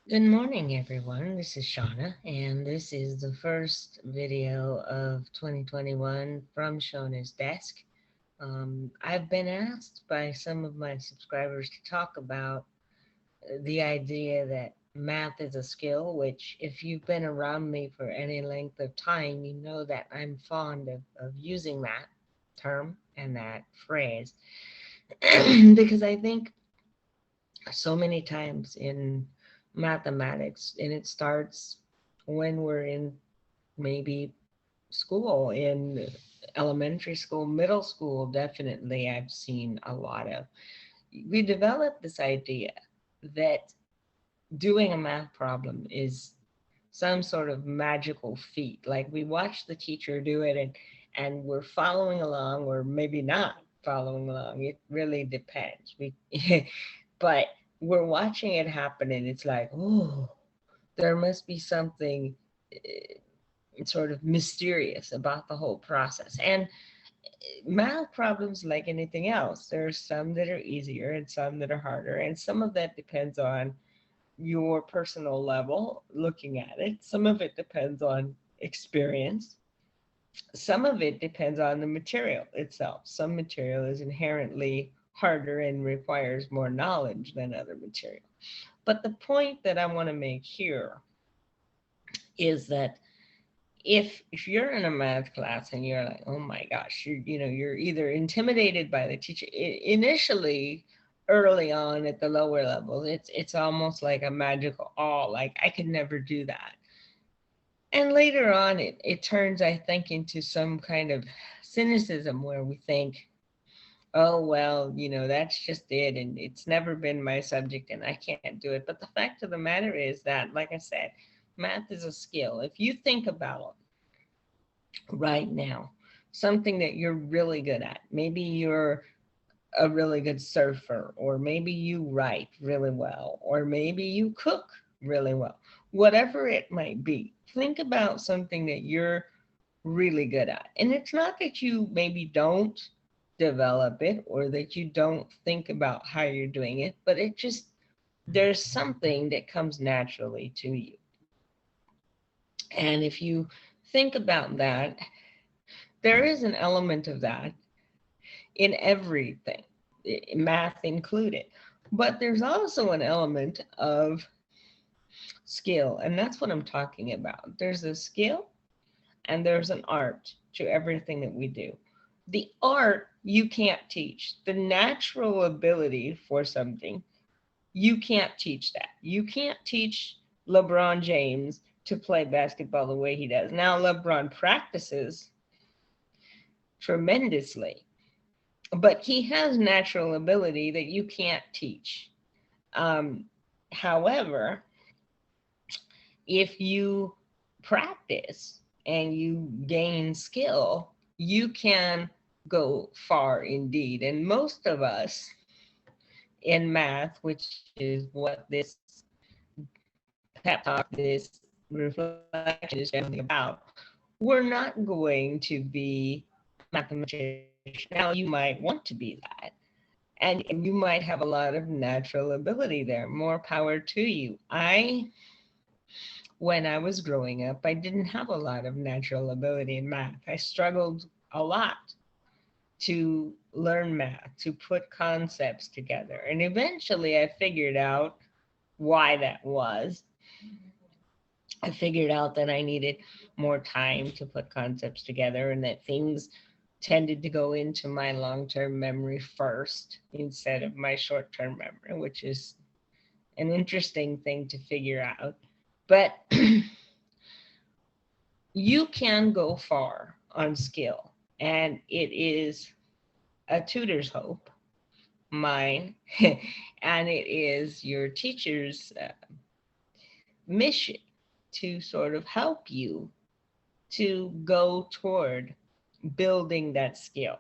Good morning, everyone. This is Shauna, and this is the first video of 2021 from Shauna's desk. I've been asked by some of my subscribers to talk about the idea that math is a skill, which, if you've been around me for any length of time, you know that I'm fond of using that term and that phrase because I think so many times in mathematics, and it starts when we're in maybe school, in elementary school, middle school. Definitely I've seen a lot of, we developed this idea that doing a math problem is some sort of magical feat. Like, we watch the teacher do it, and we're following along, or maybe not following along. It really depends. We but we're watching it happen, and it's like, oh, there must be something sort of mysterious about the whole process. And math problems, like anything else, there's some that are easier and some that are harder, and some of that depends on your personal level looking at it. Some of it depends on experience. Some of it depends on the material itself. Some material is inherently harder and requires more knowledge than other material. But the point that I want to make here is that if you're in a math class and you're like, oh my gosh, you're either intimidated by the teacher initially, early on at the lower levels, it's almost like a magical awe, like I could never do that. And later on, it turns, I think, into some kind of cynicism where we think, oh, well, that's just it. And it's never been my subject and I can't do it. But the fact of the matter is that, like I said, math is a skill. If you think about right now, something that you're really good at, maybe you're a really good surfer, or maybe you write really well, or maybe you cook really well, whatever it might be, think about something that you're really good at. And it's not that you maybe don't develop it or that you don't think about how you're doing it, but it just, there's something that comes naturally to you. And if you think about that, there is an element of that in everything, math included. But there's also an element of skill, and that's what I'm talking about. There's a skill and there's an art to everything that we do. The art you can't teach. The natural ability for something, you can't teach that. You can't teach LeBron James to play basketball the way he does. Now, LeBron practices tremendously, but he has natural ability that you can't teach. Um, However, if you practice and you gain skill, you can go far indeed. And most of us in math, which is what this pep talk, this reflection is generally about, we're not going to be mathematicians. Now, you might want to be that, and you might have a lot of natural ability there. More power to you. When I was growing up, I didn't have a lot of natural ability in math. I struggled a lot to learn math, to put concepts together. And eventually I figured out why that was. I figured out that I needed more time to put concepts together, and that things tended to go into my long term memory first instead of my short term memory, which is an interesting thing to figure out. But you can go far on skill, and it is a tutor's hope, mine, and it is your teacher's mission to sort of help you to go toward building that skill.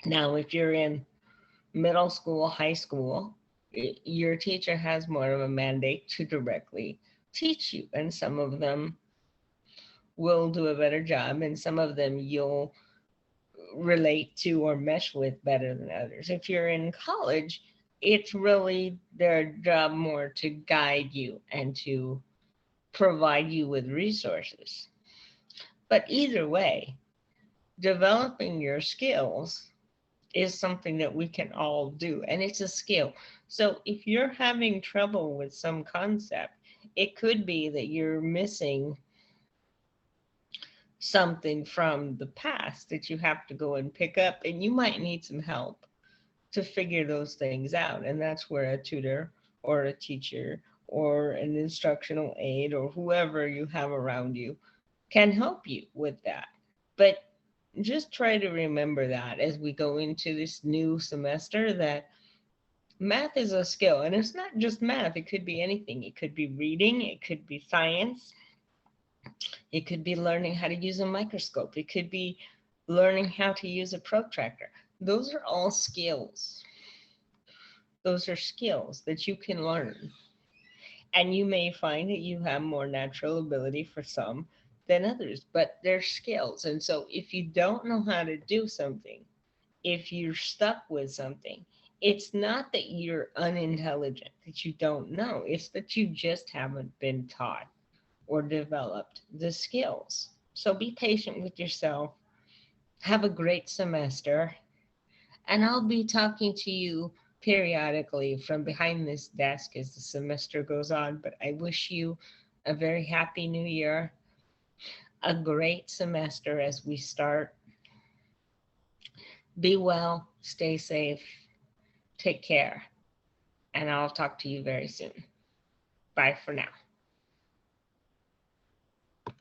Now, if you're in middle school, high school, your teacher has more of a mandate to directly teach you, and some of them will do a better job, and some of them you'll relate to or mesh with better than others. If you're in college, it's really their job more to guide you and to provide you with resources. But either way, developing your skills is something that we can all do, and it's a skill. So if you're having trouble with some concept, it could be that you're missing something from the past that you have to go and pick up, and you might need some help to figure those things out. And that's where a tutor or a teacher or an instructional aide or whoever you have around you can help you with that. But just try to remember that as we go into this new semester, that math is a skill, and it's not just math. It could be anything. It could be reading, it could be science, it could be learning how to use a microscope, it could be learning how to use a protractor. Those are all skills. Those are skills that you can learn. And you may find that you have more natural ability for some than others, but they're skills. And so if you don't know how to do something, if you're stuck with something, it's not that you're unintelligent, that you don't know. It's that you just haven't been taught or developed the skills. So be patient with yourself. Have a great semester. And I'll be talking to you periodically from behind this desk as the semester goes on. But I wish you a very happy new year, a great semester as we start. Be well, stay safe, take care, and I'll talk to you very soon. Bye for now.